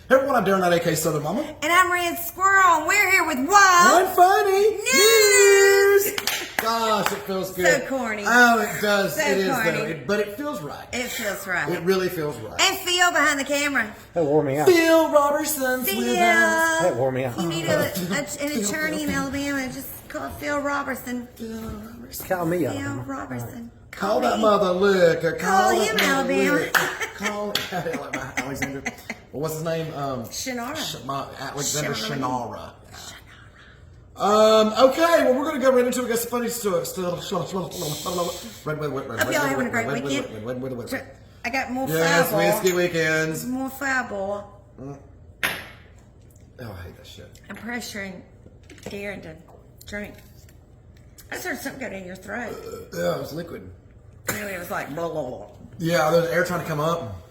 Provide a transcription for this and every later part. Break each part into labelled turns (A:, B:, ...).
A: Hey everyone, I'm Darren Knight, aka Southern Mama.
B: And I'm Red Squirrel, and we're here with Wild
A: One funny
B: News.
A: Gosh, it feels good.
B: So corny.
A: Oh, it does.
B: So
A: it is
B: corny.
A: though. But it feels right.
B: It feels right.
A: It really feels right.
B: And Phil behind the camera.
C: That wore me out.
A: Phil Robertson's
B: Phil.
A: with us.
C: That wore me out.
B: You need an attorney in Alabama. Just call Phil Robertson.
C: Call me
B: Phil
C: Alabama.
B: Robertson.
A: Call that
B: me.
A: mother liquor.
B: Call
A: that
B: him
A: mother
B: Alabama.
A: liquor. Call like my Alexander. Well, what's his name?
B: Shannara.
A: My Alexander Shannara. Okay, well, we're going to go right into it. We got some funny stuff still.
B: Hope y'all having a great weekend. I got more
A: Yes,
B: fireball.
A: whiskey weekends.
B: More fireball.
A: Oh, I hate that shit.
B: I'm pressuring Darren to drink. I just heard something go down your throat.
A: Yeah, it was liquid.
B: Anyway, it was like blah, blah, blah.
A: Yeah, there's air trying to come up.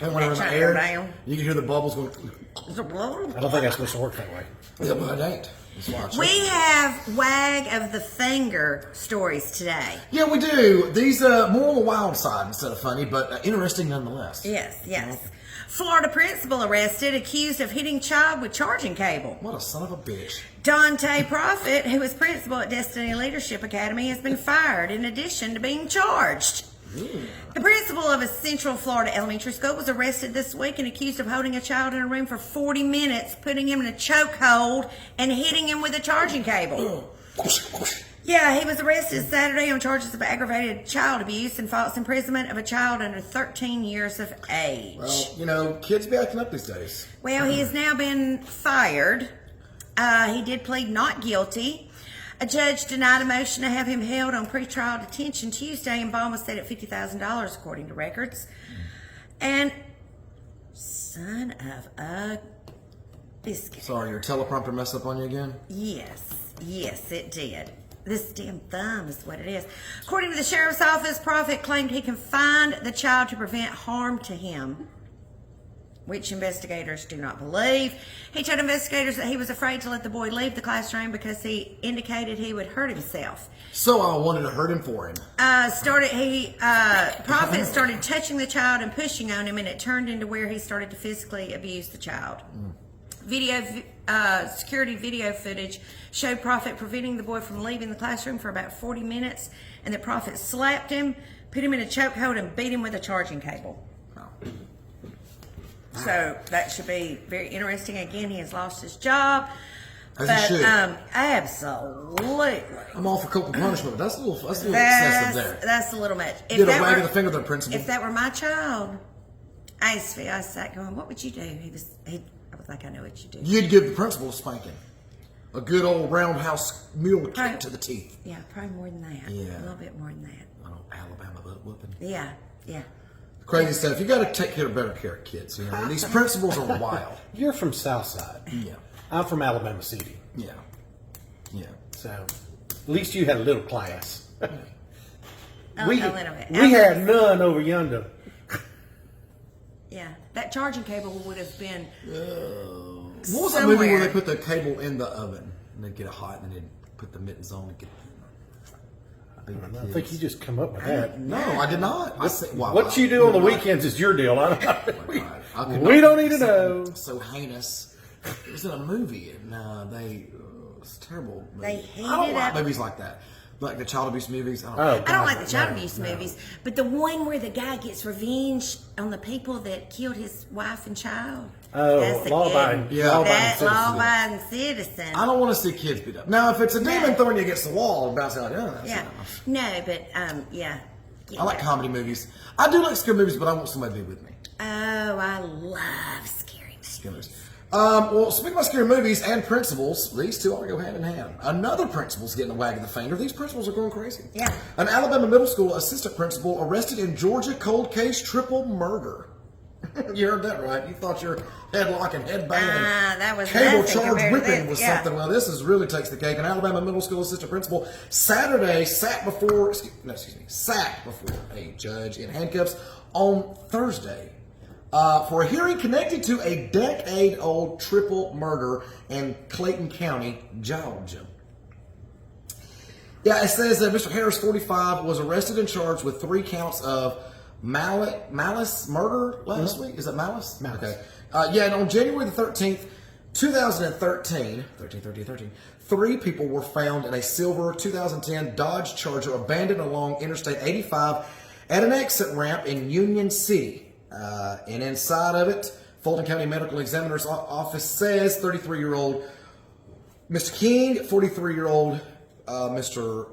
A: And when
B: Air
A: it's
B: trying to
A: air,
B: go down.
A: you can hear the bubbles going.
B: Is it blah, blah, blah?
C: I don't think that's supposed to work that way.
A: Yeah, but it ain't. That's why I checked.
B: We have wag of the finger stories today.
A: Yeah, we do. These more on the wild side instead of funny, but interesting nonetheless.
B: Yes, yes. Florida principal arrested, accused of hitting child with charging cable.
A: What a son of a bitch.
B: Dante Profit, who is principal at Destiny Leadership Academy, has been fired in addition to being charged. The principal of a Central Florida elementary school was arrested this week and accused of holding a child in a room for 40 minutes, putting him in a chokehold, and hitting him with a charging cable. Yeah, he was arrested Saturday on charges of aggravated child abuse and false imprisonment of a child under 13 years of age.
A: Well, you know, kids be acting up these days.
B: Well, he has now been fired. He did plead not guilty. A judge denied a motion to have him held on pretrial detention Tuesday and bond was set at $50,000 according to records. And son of a biscuit.
A: Sorry, your teleprompter messed up on you again?
B: Yes, it did. This damn thumb is what it is. According to the sheriff's office, Prophet claimed he confined the child to prevent harm to him, which investigators do not believe. He told investigators that he was afraid to let the boy leave the classroom because he indicated he would hurt himself.
A: So I wanted to hurt him for him.
B: Prophet started touching the child and pushing on him, and it turned into where he started to physically abuse the child. Security video footage showed Prophet preventing the boy from leaving the classroom for about 40 minutes, and the Prophet slapped him, put him in a chokehold, and beat him with a charging cable. So that should be very interesting. Again, he has lost his job.
A: As he should.
B: Absolutely.
A: I'm all for corporal punishment, but that's a little excessive there.
B: That's a little much.
A: Get a wag of the finger there, principal.
B: If that were my child, I sat going, what would you do? I was like, I know what you do.
A: You'd give the principal a spanking. A good old roundhouse mule kick to the teeth.
B: Yeah, probably more than that.
A: Yeah.
B: A little bit more than that.
A: I know, Alabama butt whooping.
B: Yeah.
A: Crazy stuff. You got to take better care of kids. You know, and these principals are wild.
C: You're from Southside.
A: Yeah.
C: I'm from Alabama City.
A: Yeah.
C: So at least you had a little class.
B: A little bit.
C: We had none over yonder.
B: Yeah. That charging cable would have been.
A: What was that movie where they put the cable in the oven and they'd get it hot and then they'd put the mittens on and get
C: I think you just come up with that.
A: No, I did not.
C: What you do on the weekends is your deal. I don't we don't need to know.
A: So heinous. It was in a movie and it was a terrible movie.
B: They hated
A: I don't like
B: it.
A: movies like that. Like the child abuse movies. I
B: don't like the child abuse movies, but the one where the guy gets revenge on the people that killed his wife and child.
C: Oh, law-abiding.
B: That law-abiding citizen.
A: I don't want to see kids beat up. Now, if it's a demon throwing you against the wall and bouncing like, that's enough.
B: No, but yeah.
A: I like comedy movies. I do like scary movies, but I want somebody to be with me.
B: Oh, I love scary movies.
A: Scary movies. Well, speaking about scary movies and principals, these two all go hand in hand. Another principal's getting a wag of the finger. These principals are going crazy.
B: Yeah.
A: An Alabama middle school assistant principal arrested in Georgia cold case triple murder. You heard that right. You thought your headlock and headbang
B: that was
A: cable
B: nothing
A: charge
B: compared to
A: whipping
B: this.
A: was something. Well, this really takes the cake. An Alabama middle school assistant principal Saturday sat before a judge in handcuffs on Thursday for a hearing connected to a decade-old triple murder in Clayton County, Georgia. Yeah, it says that Mr. Harris, 45, was arrested and charged with 3 counts of malice murder last week. Is it malice?
C: Malice.
A: Okay. And on January the 13th, 2013, 3 people were found in a silver 2010 Dodge Charger abandoned along Interstate 85 at an exit ramp in Union City. And inside of it, Fulton County Medical Examiner's Office says 33-year-old Mr. King, 43-year-old Mr.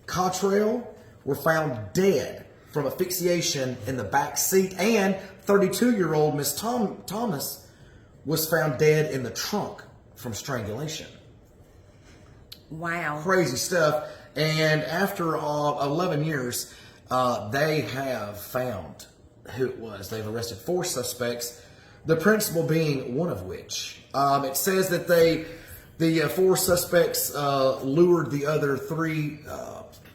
A: Cottrell were found dead from asphyxiation in the back seat, and 32-year-old Miss Thomas was found dead in the trunk from strangulation.
B: Wow.
A: Crazy stuff. And after 11 years, they have found who it was. They've arrested 4 suspects, the principal being one of which. It says that the 4 suspects lured the other 3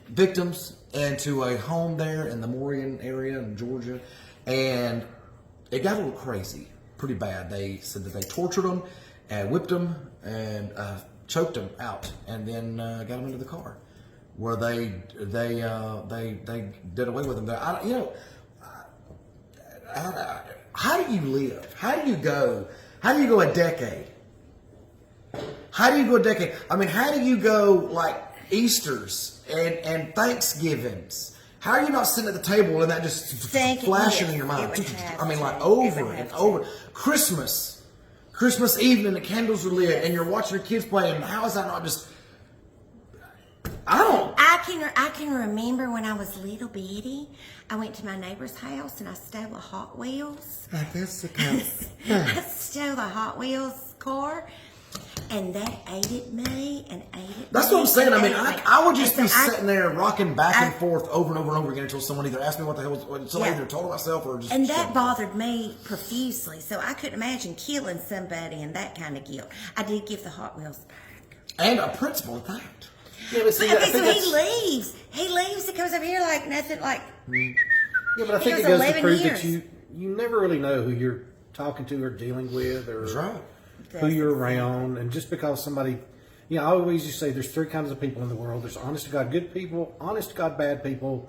A: victims into a home there in the Morian area in Georgia, and it got a little crazy, pretty bad. They said that they tortured them and whipped them and choked them out, and then got them into the car, where they did away with them. How do you live? How do you go a decade? How do you go a decade? I mean, how do you go like Easters and Thanksgivings? How are you not sitting at the table and that just flashing in your mind? I mean, like over and over. Christmas evening, the candles are lit, and you're watching your kids play. And how is that not just?
B: I can remember when I was little bitty. I went to my neighbor's house and I stole a Hot Wheels.
A: I
B: stole the Hot Wheels car, and that ate at me and ate at me.
A: That's what I'm saying. I mean, I would just be sitting there rocking back and forth over and over and over again until someone either asked me what the hell was. So I either told myself or just.
B: And that bothered me profusely. So I couldn't imagine killing somebody in that kind of guilt. I did give the Hot Wheels back.
A: And a principal at that.
C: Yeah, but see,
B: Okay, so he leaves. He leaves. He comes over here like nothing. Like
C: yeah, but I think it goes to prove that you never really know who you're talking to or dealing with, or
A: That's right.
C: who you're around. And just because somebody, I always used to say there's 3 kinds of people in the world. There's honest to God good people, honest to God bad people.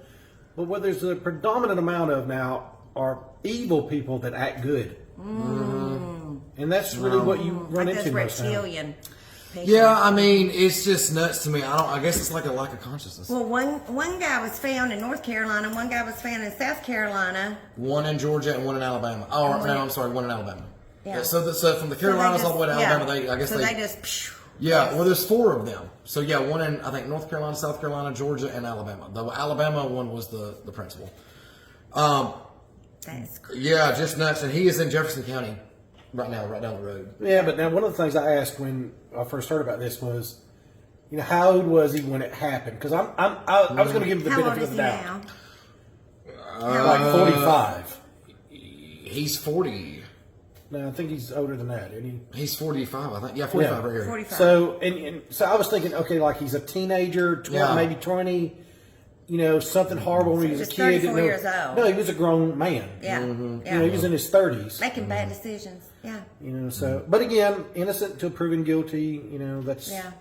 C: But what there's a predominant amount of now are evil people that act good. And that's really what you run
B: like
C: into
B: those
C: most times.
B: reptilian people.
A: Yeah, I mean, it's just nuts to me. I guess it's like a lack of consciousness.
B: Well, one guy was found in North Carolina. One guy was found in South Carolina.
A: One in Georgia and one in Alabama. Oh, no, I'm sorry, one in Alabama.
B: Yeah.
A: So from the Carolinas all the way to Alabama, they
B: just.
A: Yeah, well, there's 4 of them. So yeah, one in I think North Carolina, South Carolina, Georgia, and Alabama. The Alabama one was the principal.
B: That's crazy.
A: Yeah, just nuts. And he is in Jefferson County right now, right down the road.
C: Yeah, but now one of the things I asked when I first heard about this was, how old was he when it happened? Because I was going to give him the benefit of the doubt. Like 45.
A: He's 40.
C: No, I think he's older than that, isn't he?
A: He's 45, I think. Yeah, 45 right here.
B: 45.
C: So, so I was thinking, okay, like he's a teenager, 12, maybe 20, something horrible when he was a kid.
B: 34 years old.
C: No, he was a grown man.
B: Yeah.
C: He was in his 30s.
B: Making bad decisions. Yeah.
C: So, but again, innocent until proven guilty, that's...
B: Yeah.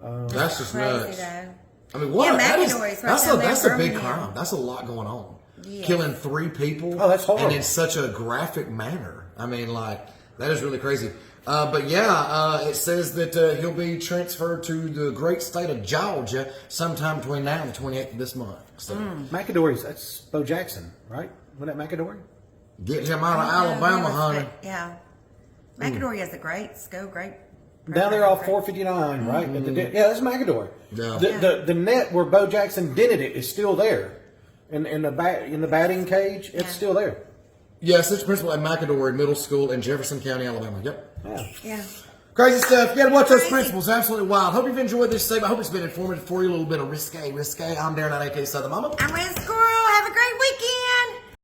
A: That's just
B: crazy,
A: nuts.
B: though.
A: I mean, what?
B: McAdory's right down there
A: That's
B: in
A: a big
B: Birmingham.
A: crime. That's a lot going on.
B: Yes.
A: Killing 3 people.
C: Oh, that's horrible.
A: And in such a graphic manner. I mean, like, that is really crazy. But yeah, it says that he'll be transferred to the great state of Georgia sometime between now and the 28th of this month. So
C: McAdory's, that's Bo Jackson, right? Wasn't that McAdory?
A: get him out of Alabama, honey.
B: Yeah. McAdory has a great school, great.
C: Down there off 459, right? At the that's McAdory.
A: Yeah.
C: The net where Bo Jackson dented it is still there. In the batting cage, it's still there.
A: Yeah, assistant principal at McAdory Middle School in Jefferson County, Alabama. Yep.
B: Yeah.
A: Crazy stuff. You gotta watch those principals. Absolutely wild. Hope you've enjoyed this segment. I hope it's been informative for you. A little bit of risque. I'm Darren Knight, aka Southern Momma.
B: I'm with Squirrel. Have a great weekend.